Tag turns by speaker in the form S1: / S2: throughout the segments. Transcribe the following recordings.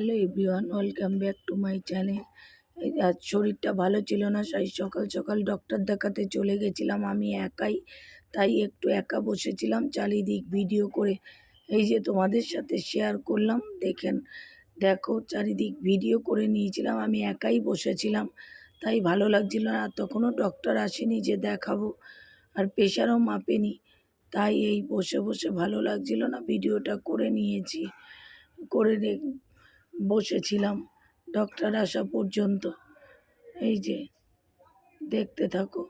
S1: Hello everyone, welcome back to my channel. আজ শরীরটা ভালো ছিল না, তাই সকাল সকাল ডক্টর দেখাতে চলে গেছিলাম আমি একাই। তাই একটু একা বসেছিলাম, চারিদিক ভিডিও করে এই যে তোমাদের সাথে শেয়ার করলাম। দেখো চারিদিক ভিডিও করে নিয়েছিলাম, আমি একাই বসেছিলাম, তাই ভালো লাগছিল না। আর তখনও ডক্টর আসেনি যে দেখাবো, আর প্রেশারও মাপেনি, তাই এই বসে বসে ভালো লাগছিল না, ভিডিওটা করে নিয়েছি। করে বসেছিলাম ডক্টর আসা পর্যন্ত। এই যে দেখতে থাকো,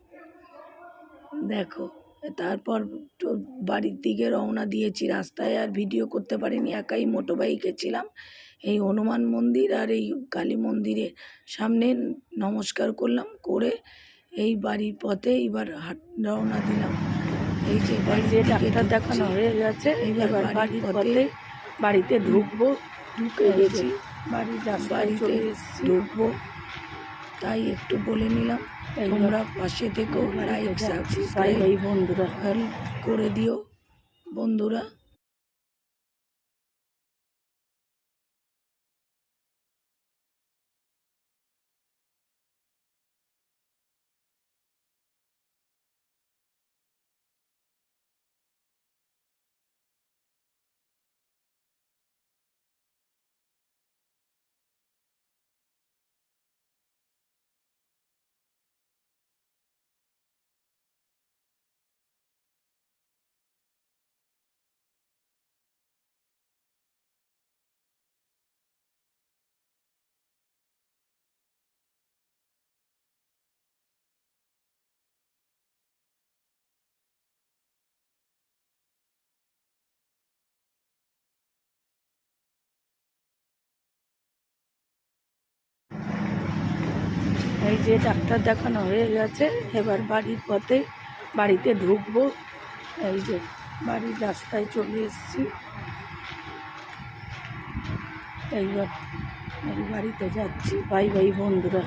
S1: দেখো। তারপর তো বাড়ির দিকে রওনা দিয়েছি। রাস্তায় আর ভিডিও করতে পারিনি, একাই মোটর বাইকে ছিলাম। এই হনুমান মন্দির আর এই কালী মন্দিরের সামনে নমস্কার করলাম, করে এই বাড়ির পথে এবার রওনা দিলাম। এই যে ডাক্তার দেখানো হয়ে গেছে, এবার বাড়ির পথে বাড়িতে ঢুকবো। ঢুকে গেছি, বাড়িতে ঢুকবো, তাই একটু বলে নিলাম। তোমরা পাশে থেকেও লাইক সাবস্ক্রাইব বন্ধুরা করে দিও বন্ধুরা। এই যে ডাক্তার দেখানো হয়ে গেছে, এবার বাড়ির পথে বাড়িতে ঢুকবো। এই যে বাড়ির রাস্তায় চলে এসেছি, এইবার এই বাড়িতে যাচ্ছি। বাই বাই বন্ধুরা।